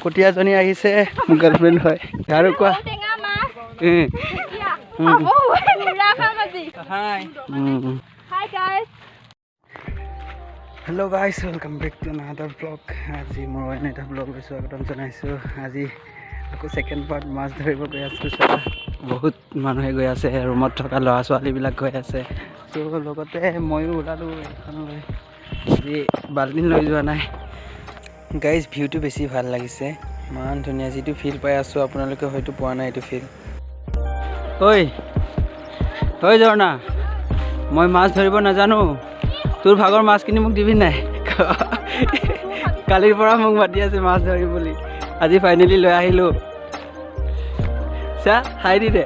কটিয়াজনী আহিছে মোৰ গাৰ্লফ্ৰেণ্ড হয় আৰু কোৱা hello' guys welcome back to another blog আজি মই অন্য এটা ব্লগলৈ স্বাগতম জনাইছোঁ আজি আকৌ ছেকেণ্ড পাৰ্ট মাছ ধৰিব গৈ আছোঁ বহুত মানুহে গৈ আছে ৰুমত থকা ল'ৰা ছোৱালীবিলাক গৈ আছে ত' লগতে ময়ো ওলালোঁ এইখনলৈ আজি বাল্টিং লৈ যোৱা নাই গাইজ ভিউটো বেছি ভাল লাগিছে ইমান ধুনীয়া যিটো ফিল পাই আছোঁ আপোনালোকে হয়তো পোৱা নাই এইটো ফিল ঐ ঝৰ্ণা মই মাছ ধৰিব নাজানো তোৰ ভাগৰ মাছখিনি মোক দিবি নাই কালিৰ পৰা মোক মাতি আছে মাছ ধৰিম বুলি আজি ফাইনেলি লৈ আহিলোঁ চা হাই দি দে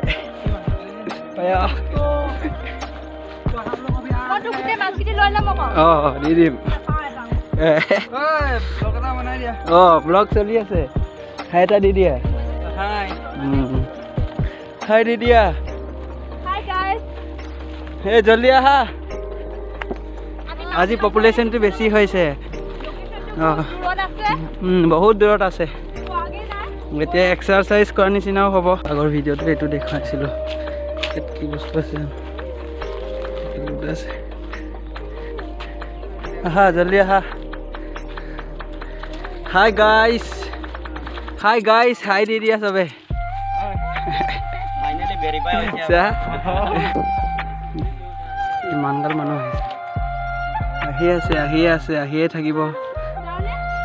অঁ দি দিম ব্লগ চলি আছে হাই এটা দি দিয়া হাই দি দিয়া হে জলদি আহা আজি পপুলেশ্যনটো বেছি হৈছে বহুত দূৰত আছে এতিয়া এক্সাৰচাইজ কৰাৰ নিচিনাও হ'ব আগৰ ভিডিঅ'টো এইটো দেখুৱাইছিলোঁ কি বস্তু আছে আহা জলদি আহা হাই গাইজ হাই দি দিয়া চবে ইমানগাল মানুহ আহিয়ে থাকিব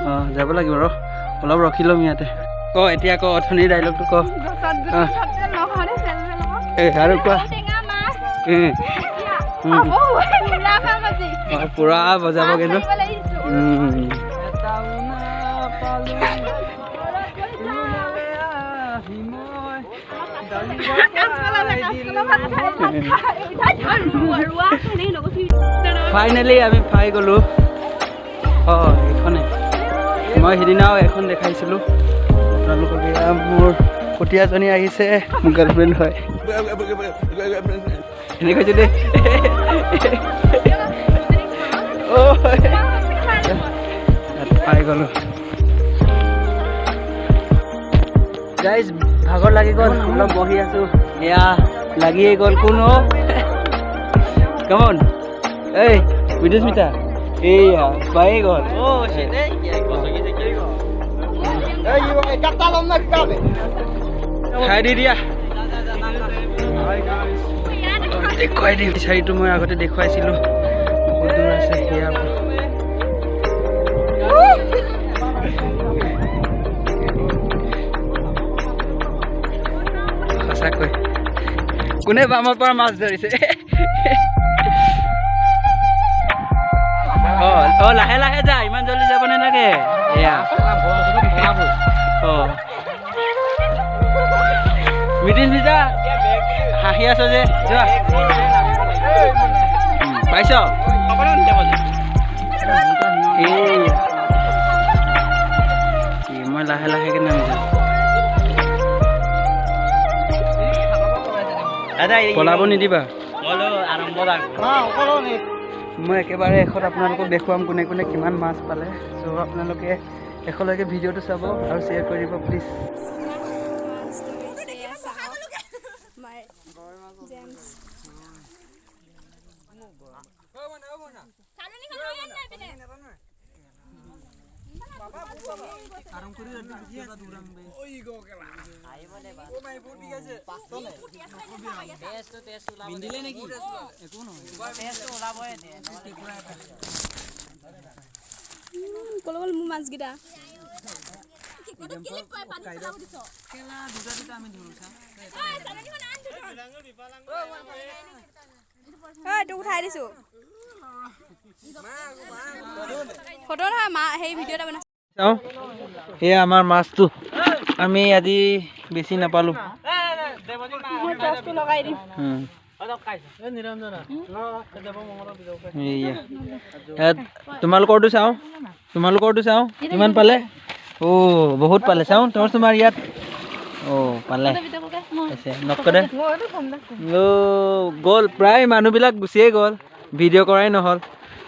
অঁ যাব লাগিব ৰ অলপ ৰখি ল'ম ইয়াতে ক এতিয়া ক অথনিৰ ডাইলগটো ক আৰু কোৱা পুৰা বজাব কিন্তু ফাইনেলি আমি পাই গ'লোঁ অঁ এইখনে মই সেইদিনাও এখন দেখাইছিলোঁ আপোনালোকক এয়া মোৰ কটীয়াজনী আহিছে মোৰ গাৰ্লফ্ৰেণ্ড হয় এনেকৈ কৈছোঁ দেই পাই গ'লোঁ গাইজ ভাগৰ লাগি গ'ল অলপ বহি আছোঁ এয়া লাগিয়ে গ'ল কোনো কেমন এই বিদুস্মিতা এইয়া পায়ে গ'ল খাই দি দিয়া দেখুৱাই দিম বিচাৰিটো মই আগতে দেখুৱাইছিলোঁ বহুত দূৰ আছে সেয়া সঁচাকৈ কোনে বামৰ পৰা মাছ ধৰিছে অঁ লাহে লাহে যা ইমান জলদি যাব নালাগে এয়া অঁ মিটিং যা হাঁহি আছ যে যোৱা পাইছ মই লাহে লাহেকে নামি যাম পলাব নিদিবা মই একেবাৰে শেষত আপোনালোকক দেখুৱাম কোনে কোনে কিমান মাছ পালে চ' আপোনালোকে শেষলৈকে ভিডিঅ'টো চাব আৰু শ্বেয়াৰ কৰিব প্লিজ মোৰ মাছকেইটা উঠাই দিছো ফটো নহয় মা সেই ভিডিঅ' এটা বনাইছো চাওঁ এয়া আমাৰ মাছটো আমি আজি বেছি নাপালোঁ তোমালোকৰটো চাওঁ কিমান পালে বহুত পালে চাওঁ তোমাৰ ইয়াত পালে নকৰে গ'ল প্ৰায় মানুহবিলাক গুচিয়ে গ'ল ভিডিঅ' কৰাই নহ'ল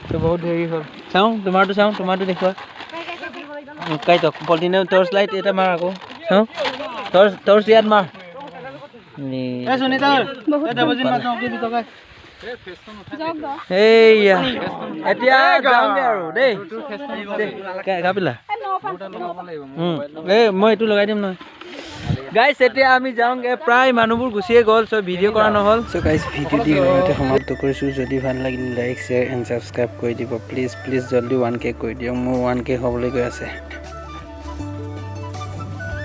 তো বহুত দেৰি হ'ল চাওঁ তোমাৰটো দেখুৱা কাই তো পলিনে টর্চ লাইট এটা মার আকৌ হ্যাঁ টর্চ ইয়াত মার নি এ সুনিতা এটা বজিন মাছ কি বিতকাই এইয়া এতিয়া যাওঁগে আৰু দেই গাবিলা এই মই এইটো লগাই দিম নহয় গাইছ এতিয়া আমি যাওঁগে প্ৰায় মানুহবোৰ গুচিয়ে গ'ল চ' ভিডিঅ' কৰা নহ'ল চ' গাইছ ভিডিঅ'টি ইমানতে সমাপ্ত কৰিছোঁ যদি ভাল লাগিল লাইক শ্বেয়াৰ এণ্ড ছাবস্ক্ৰাইব কৰি দিব প্লিজ জল্দি 1K কৰি দিয়ক মোৰ 1K হ'বলৈ গৈ আছে